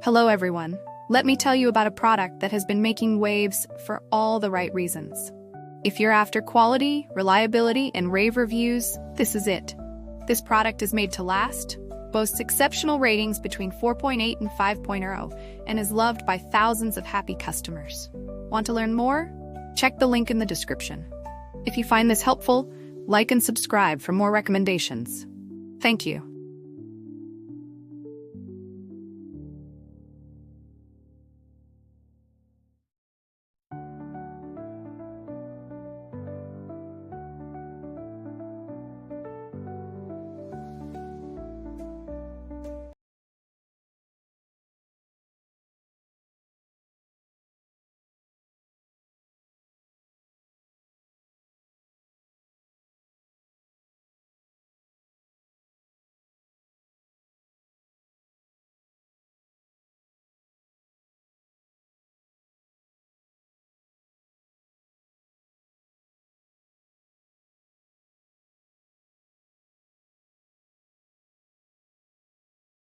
Hello everyone. Let me tell you about a product that has been making waves for all the right reasons. If you're after quality, reliability, and rave reviews, this is it. This product is made to last, boasts exceptional ratings between 4.8 and 5.0, and is loved by thousands of happy customers. Want to learn more? Check the link in the description. If you find this helpful, like and subscribe for more recommendations. Thank you.